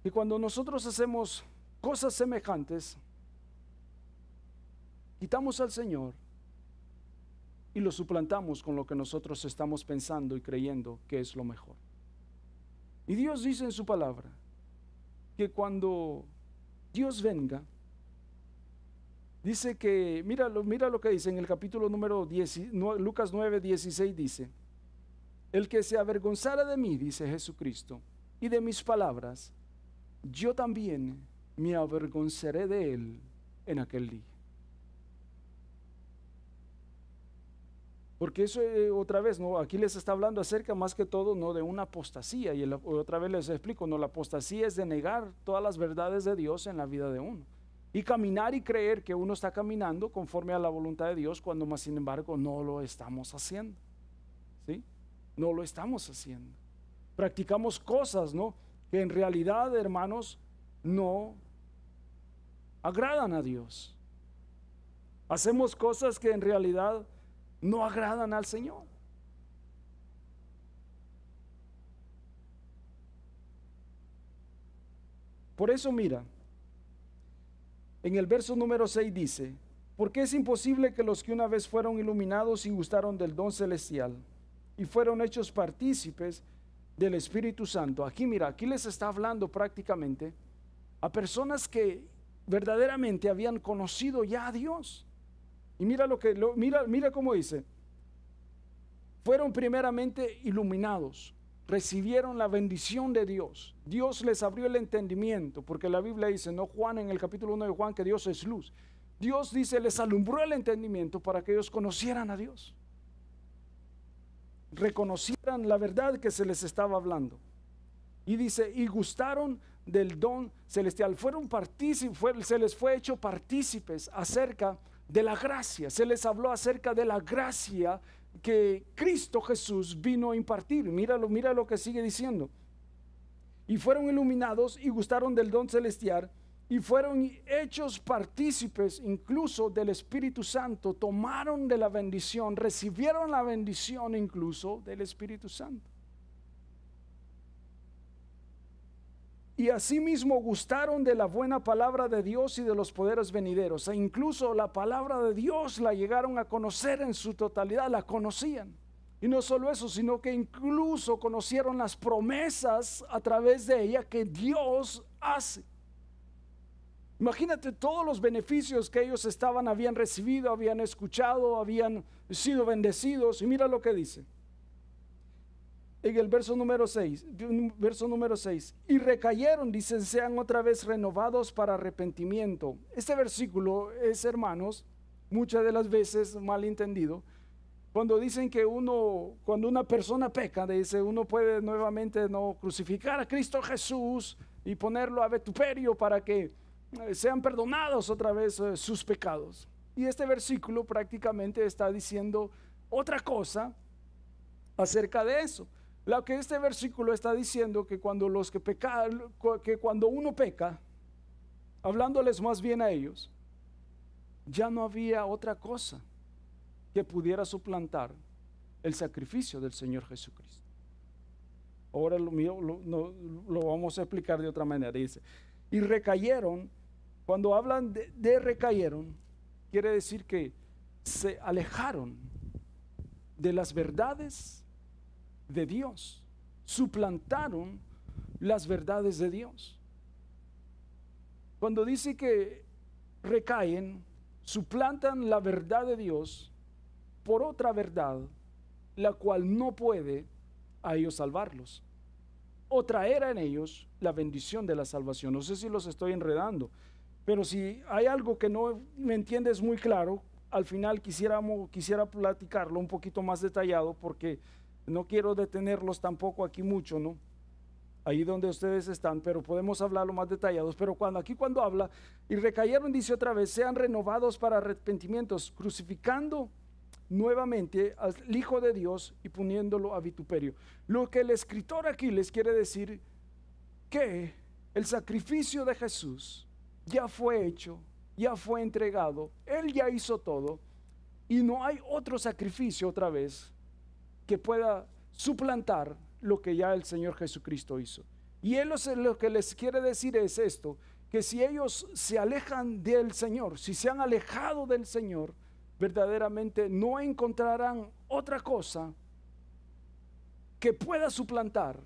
que cuando nosotros hacemos cosas semejantes, quitamos al Señor y lo suplantamos con lo que nosotros estamos pensando y creyendo que es lo mejor. Y Dios dice en su palabra que cuando Dios venga, dice que, mira lo que dice en el capítulo número 10, Lucas 9:16 dice, el que se avergonzara de mí, dice Jesucristo, y de mis palabras, yo también me avergonzaré de él en aquel día. Porque eso otra vez, ¿no? Aquí les está hablando acerca más que todo, ¿no? De una apostasía. Y otra vez les explico, ¿no? La apostasía es de negar todas las verdades de Dios en la vida de uno. Y caminar y creer que uno está caminando conforme a la voluntad de Dios, cuando más sin embargo no lo estamos haciendo. ¿Sí? No lo estamos haciendo. Practicamos cosas, ¿no? Que en realidad, hermanos, no agradan a Dios. Hacemos cosas que en realidad no agradan al Señor. Por eso mira, en el verso número 6 dice, porque es imposible que los que una vez fueron iluminados y gustaron del don celestial y fueron hechos partícipes del Espíritu Santo. Aquí mira, aquí les está hablando prácticamente a personas que verdaderamente habían conocido ya a Dios. Y mira mira cómo dice, fueron primeramente iluminados, recibieron la bendición de Dios. Dios les abrió el entendimiento, porque la Biblia dice, no Juan en el capítulo 1 de Juan, que Dios es luz. Dios dice, les alumbró el entendimiento para que ellos conocieran a Dios, reconocieran la verdad que se les estaba hablando. Y dice, y gustaron del don celestial, fueron partícipes, se les fue hecho partícipes acerca de la gracia, se les habló acerca de la gracia que Cristo Jesús vino a impartir. Mira lo que sigue diciendo. Y fueron iluminados y gustaron del don celestial y fueron hechos partícipes incluso del Espíritu Santo, tomaron de la bendición, recibieron la bendición incluso del Espíritu Santo. Y asimismo gustaron de la buena palabra de Dios y de los poderes venideros. E incluso la palabra de Dios la llegaron a conocer en su totalidad, la conocían. Y no solo eso, sino que incluso conocieron las promesas a través de ella que Dios hace. Imagínate todos los beneficios que ellos habían recibido, habían escuchado, habían sido bendecidos. Y mira lo que dice. En el verso número 6, y recayeron, dicen, sean otra vez renovados para arrepentimiento. Este versículo es, hermanos, muchas de las veces mal entendido. Cuando dicen que cuando una persona peca, dice, uno puede nuevamente no crucificar a Cristo Jesús y ponerlo a vituperio para que sean perdonados otra vez sus pecados. Y este versículo prácticamente está diciendo otra cosa acerca de eso. Lo que este versículo está diciendo que cuando uno peca, hablándoles más bien a ellos, ya no había otra cosa que pudiera suplantar el sacrificio del Señor Jesucristo. Ahora lo vamos a explicar de otra manera. Dice, y recayeron. Cuando hablan de recayeron, quiere decir que se alejaron de las verdades de Dios suplantaron las verdades de Dios. Cuando dice que recaen, suplantan la verdad de Dios por otra verdad, la cual no puede a ellos salvarlos, o traer en ellos la bendición de la salvación. No sé si los estoy enredando, pero si hay algo que no me entiendes muy claro, al final quisiera platicarlo un poquito más detallado, porque no quiero detenerlos tampoco aquí mucho, ¿no? Ahí donde ustedes están, pero podemos hablarlo más detallados. Pero cuando habla, y recayeron, dice otra vez, sean renovados para arrepentimientos, crucificando nuevamente al Hijo de Dios y poniéndolo a vituperio. Lo que el escritor aquí les quiere decir, que el sacrificio de Jesús ya fue hecho, ya fue entregado, Él ya hizo todo, y no hay otro sacrificio otra vez que pueda suplantar lo que ya el Señor Jesucristo hizo. Y Él lo que les quiere decir es esto, que si ellos se alejan del Señor, si se han alejado del Señor, verdaderamente no encontrarán otra cosa que pueda suplantar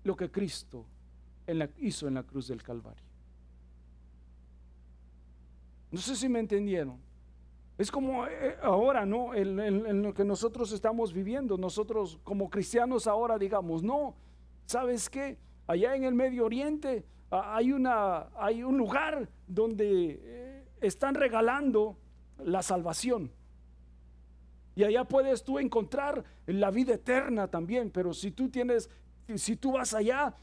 lo que Cristo hizo en la cruz del Calvario. No sé si me entendieron. Es como ahora, ¿no? En lo que nosotros estamos viviendo, nosotros como cristianos ahora digamos, no, ¿sabes qué? Allá en el Medio Oriente hay un lugar donde están regalando la salvación. Y allá puedes tú encontrar la vida eterna también, pero si tú vas allá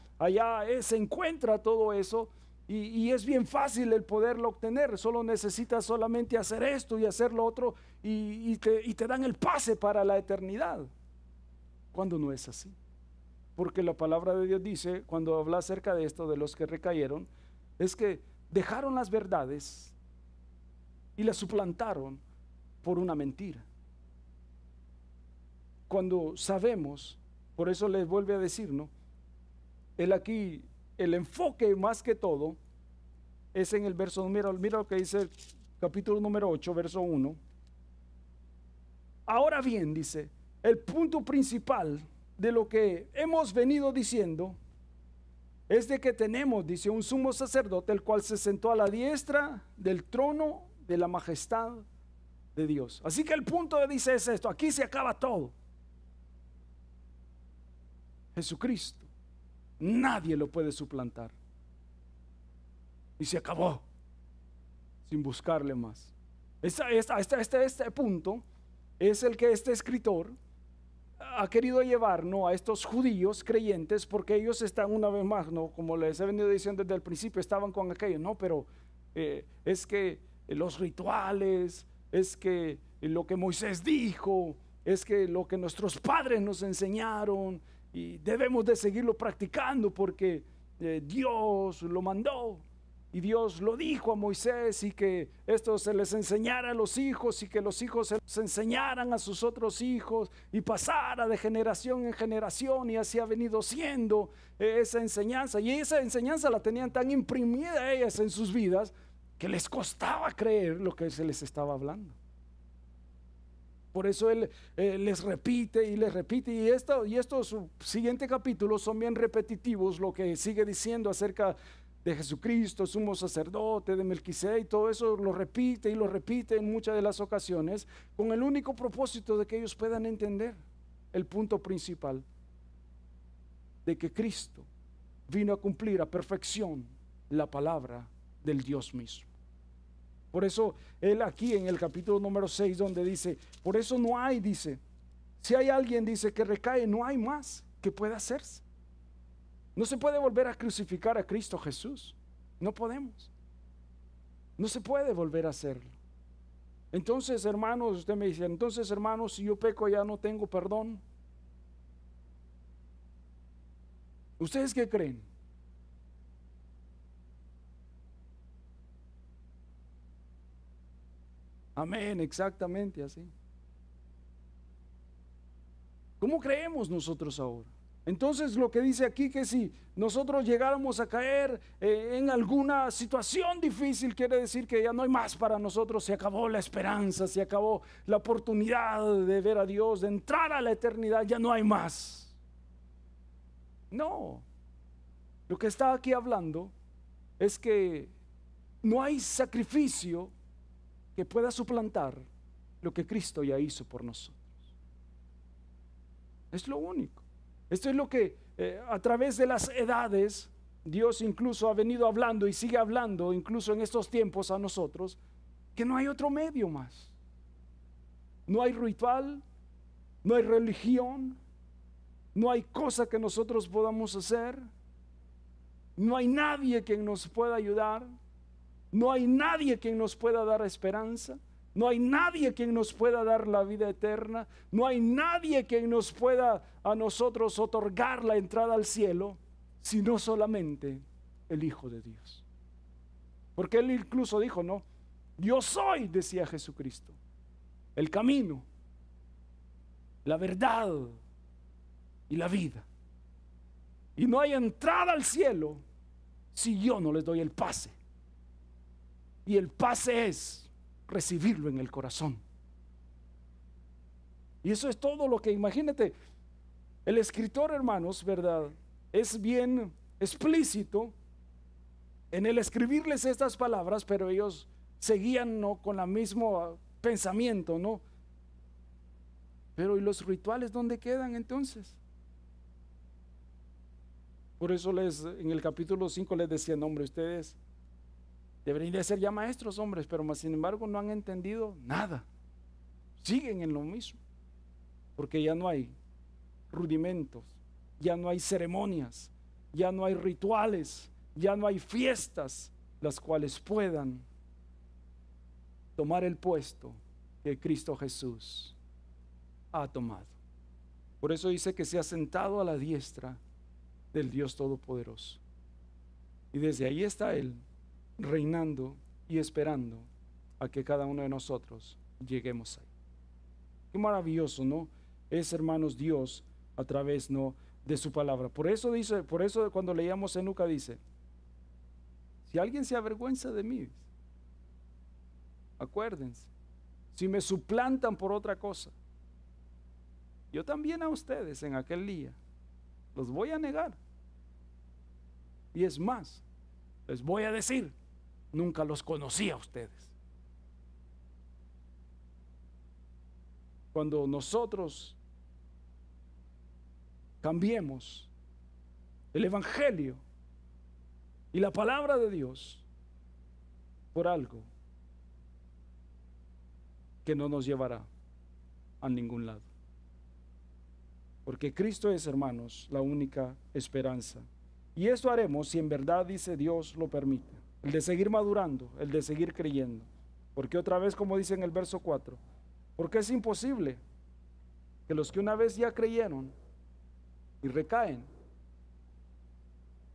se encuentra todo eso. Y es bien fácil el poderlo obtener, solo necesitas solamente hacer esto y hacer lo otro y te dan el pase para la eternidad, cuando no es así. Porque la palabra de Dios dice, cuando habla acerca de esto, de los que recayeron, es que dejaron las verdades y las suplantaron por una mentira. Cuando sabemos, por eso les vuelve a decir, ¿no? Él aquí, el enfoque más que todo es en el verso, mira lo que dice el capítulo número 8, verso 1. Ahora bien, dice, el punto principal de lo que hemos venido diciendo es de que tenemos, dice, un sumo sacerdote, el cual se sentó a la diestra del trono de la majestad de Dios. Así que el punto dice es esto, aquí se acaba todo. Jesucristo, nadie lo puede suplantar. Y se acabó, sin buscarle más. Este punto es el que este escritor ha querido llevar, ¿no?, a estos judíos creyentes, porque ellos están una vez más, ¿no?, como les he venido diciendo desde el principio, estaban con aquello, no, pero es que los rituales, es que lo que Moisés dijo, es que lo que nuestros padres nos enseñaron, y debemos de seguirlo practicando porque Dios lo mandó. Y Dios lo dijo a Moisés, y que esto se les enseñara a los hijos, y que los hijos se les enseñaran a sus otros hijos, y pasara de generación en generación, y así ha venido siendo esa enseñanza. Y esa enseñanza la tenían tan imprimida ellas en sus vidas, que les costaba creer lo que se les estaba hablando. Por eso él les repite y les repite, y estos siguientes capítulos son bien repetitivos, lo que sigue diciendo acerca de Jesucristo, sumo sacerdote, de Melquisedec, y todo eso lo repite y lo repite en muchas de las ocasiones, con el único propósito de que ellos puedan entender el punto principal, de que Cristo vino a cumplir a perfección la palabra del Dios mismo. Por eso él aquí en el capítulo número 6, donde dice, por eso no hay, dice, si hay alguien, dice, que recae, no hay más que pueda hacerse. No se puede volver a crucificar a Cristo Jesús. No podemos. No se puede volver a hacerlo. Entonces, hermanos, usted me dice, entonces, hermanos, si yo peco ya no tengo perdón. ¿Ustedes qué creen? Amén, exactamente así. ¿Cómo creemos nosotros ahora? Entonces lo que dice aquí, que si nosotros llegáramos a caer en alguna situación difícil, quiere decir que ya no hay más para nosotros, se acabó la esperanza, se acabó la oportunidad de ver a Dios, de entrar a la eternidad, ya no hay más. No, lo que está aquí hablando es que no hay sacrificio que pueda suplantar lo que Cristo ya hizo por nosotros. Es lo único. Esto es lo que a través de las edades Dios incluso ha venido hablando y sigue hablando incluso en estos tiempos a nosotros, que no hay otro medio más. No hay ritual, no hay religión, no hay cosa que nosotros podamos hacer, no hay nadie que nos pueda ayudar, no hay nadie que nos pueda dar esperanza, no hay nadie que nos pueda dar la vida eterna, no hay nadie que nos pueda a nosotros otorgar la entrada al cielo, sino solamente el Hijo de Dios. Porque Él incluso dijo, no, yo soy, decía Jesucristo, el camino, la verdad y la vida. Y no hay entrada al cielo si yo no les doy el pase. Y el pase es recibirlo en el corazón. Y eso es todo lo que, imagínate, el escritor, hermanos, ¿verdad? Es bien explícito en el escribirles estas palabras, pero ellos seguían, ¿no?, con el mismo pensamiento, ¿no? Pero ¿y los rituales dónde quedan entonces? Por eso en el capítulo 5 les decían, hombre, ustedes deberían de ser ya maestros, hombres, pero más sin embargo no han entendido nada. Siguen en lo mismo, porque ya no hay rudimentos, ya no hay ceremonias, ya no hay rituales, ya no hay fiestas las cuales puedan tomar el puesto que Cristo Jesús ha tomado. Por eso dice que se ha sentado a la diestra del Dios Todopoderoso. Y desde ahí está Él, reinando y esperando a que cada uno de nosotros lleguemos ahí. Qué maravilloso, ¿no? Es, hermanos, Dios a través, ¿no?, de su palabra. Por eso dice, por eso cuando leíamos en Lucas dice, si alguien se avergüenza de mí, acuérdense, si me suplantan por otra cosa, yo también a ustedes en aquel día los voy a negar. Y es más, les voy a decir, nunca los conocí a ustedes. Cuando nosotros cambiemos el evangelio y la palabra de Dios por algo que no nos llevará a ningún lado. Porque Cristo es, hermanos, la única esperanza. Y esto haremos si en verdad, dice Dios, lo permite. El de seguir madurando, el de seguir creyendo. Porque otra vez, como dice en el verso 4, porque es imposible que los que una vez ya creyeron y recaen,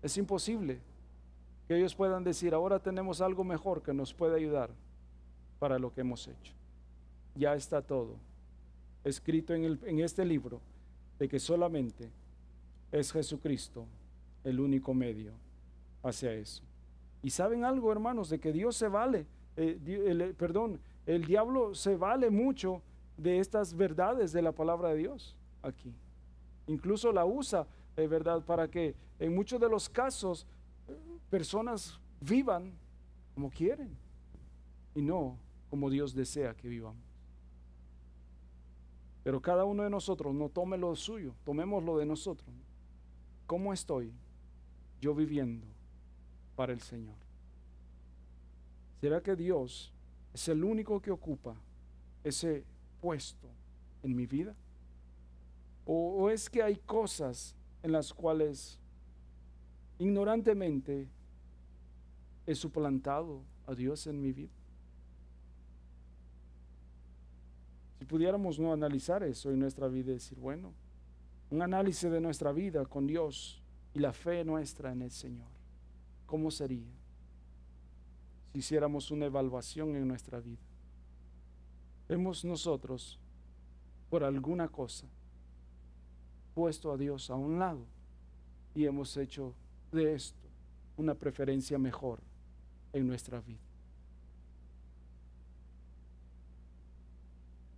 es imposible que ellos puedan decir, ahora tenemos algo mejor que nos puede ayudar para lo que hemos hecho. Ya está todo escrito en este libro, de que solamente es Jesucristo el único medio hacia eso. Y saben algo, hermanos, de que Dios se vale, el diablo se vale mucho de estas verdades de la palabra de Dios aquí. Incluso la usa, verdad, para que en muchos de los casos personas vivan como quieren y no como Dios desea que vivamos. Pero cada uno de nosotros no tome lo suyo, tomemos lo de nosotros. ¿Cómo estoy yo viviendo para el Señor? ¿Será que Dios es el único que ocupa ese puesto en mi vida? ¿O es que hay cosas en las cuales ignorantemente he suplantado a Dios en mi vida? Si pudiéramos no analizar eso en nuestra vida y decir, bueno, un análisis de nuestra vida con Dios y la fe nuestra en el Señor, ¿cómo sería si hiciéramos una evaluación en nuestra vida? Hemos nosotros, por alguna cosa, puesto a Dios a un lado y hemos hecho de esto una preferencia mejor en nuestra vida.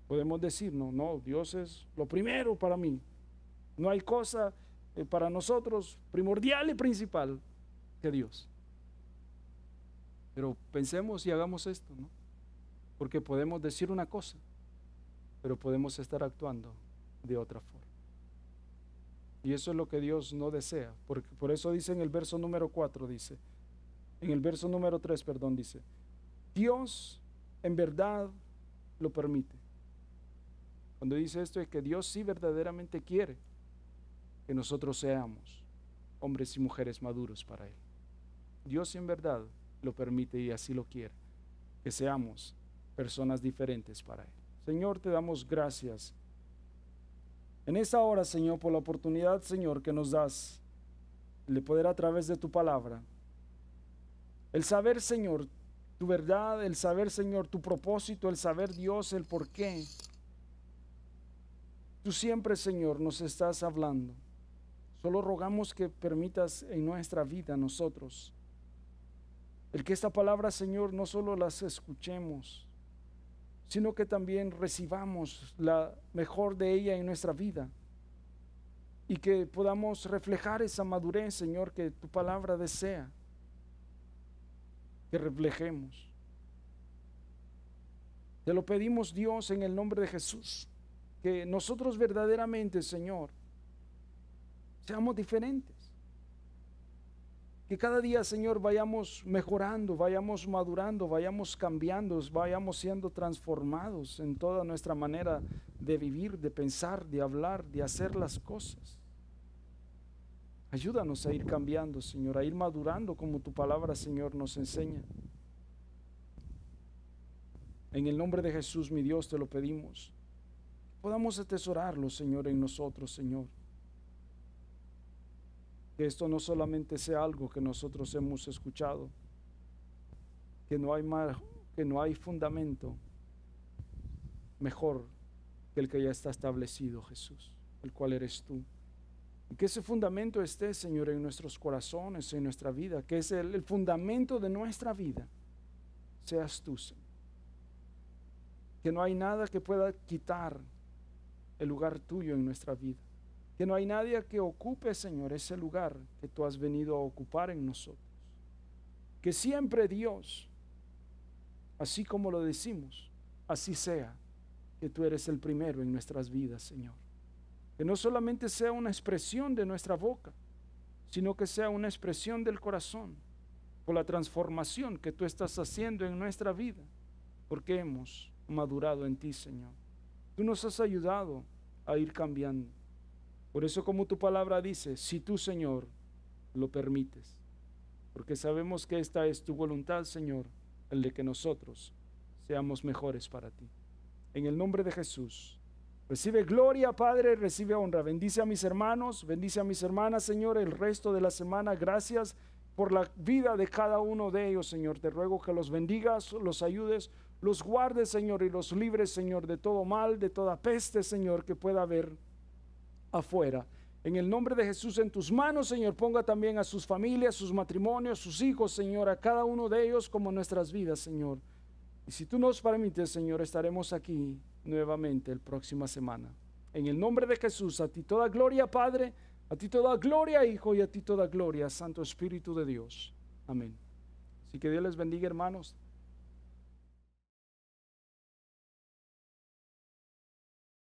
Podemos decir, no, Dios es lo primero para mí. No hay cosa para nosotros primordial y principal que Dios. Pero pensemos y hagamos esto, ¿no? Porque podemos decir una cosa, pero podemos estar actuando de otra forma. Y eso es lo que Dios no desea. Porque por eso dice en el verso número 4, dice, en el verso número 3, perdón, dice, Dios en verdad lo permite. Cuando dice esto es que Dios sí verdaderamente quiere que nosotros seamos hombres y mujeres maduros para Él. Dios en verdad lo permite y así lo quiere, que seamos personas diferentes para Él. Señor, te damos gracias en esta hora, Señor, por la oportunidad, Señor, que nos das de poder a través de tu palabra, el saber, Señor, tu verdad, el saber, Señor, tu propósito, el saber, Dios, el por qué. Tú siempre, Señor, nos estás hablando. Solo rogamos que permitas en nuestra vida nosotros el que esta palabra, Señor, no solo las escuchemos, sino que también recibamos la mejor de ella en nuestra vida y que podamos reflejar esa madurez, Señor, que tu palabra desea que reflejemos. Te lo pedimos, Dios, en el nombre de Jesús, que nosotros verdaderamente, Señor, seamos diferentes. Que cada día, Señor, vayamos mejorando, vayamos madurando, vayamos cambiando, vayamos siendo transformados en toda nuestra manera de vivir, de pensar, de hablar, de hacer las cosas. Ayúdanos a ir cambiando, Señor, a ir madurando como tu palabra, Señor, nos enseña. En el nombre de Jesús, mi Dios, te lo pedimos. Podamos atesorarlo, Señor, en nosotros, Señor. Que esto no solamente sea algo que nosotros hemos escuchado, que no hay fundamento mejor que el que ya está establecido, Jesús, el cual eres tú. Y que ese fundamento esté, Señor, en nuestros corazones, en nuestra vida, que es el fundamento de nuestra vida, seas tú, Señor. Que no hay nada que pueda quitar el lugar tuyo en nuestra vida. Que no hay nadie que ocupe, Señor, ese lugar que tú has venido a ocupar en nosotros. Que siempre, Dios, así como lo decimos, así sea, que tú eres el primero en nuestras vidas, Señor. Que no solamente sea una expresión de nuestra boca, sino que sea una expresión del corazón, por la transformación que tú estás haciendo en nuestra vida, porque hemos madurado en ti, Señor. Tú nos has ayudado a ir cambiando. Por eso, como tu palabra dice, si tú, Señor, lo permites, porque sabemos que esta es tu voluntad, Señor, el de que nosotros seamos mejores para ti. En el nombre de Jesús, recibe gloria, Padre, recibe honra. Bendice a mis hermanos, bendice a mis hermanas, Señor, el resto de la semana. Gracias por la vida de cada uno de ellos, Señor. Te ruego que los bendigas, los ayudes, los guardes, Señor, y los libres, Señor, de todo mal, de toda peste, Señor, que pueda haber afuera. En el nombre de Jesús, en tus manos, Señor, ponga también a sus familias, sus matrimonios, sus hijos, Señor, a cada uno de ellos como nuestras vidas, Señor. Y si tú nos permites, Señor, estaremos aquí nuevamente la próxima semana. En el nombre de Jesús, a ti toda gloria, Padre, a ti toda gloria, Hijo, y a ti toda gloria, Santo Espíritu de Dios. Amén. Así que Dios les bendiga, hermanos.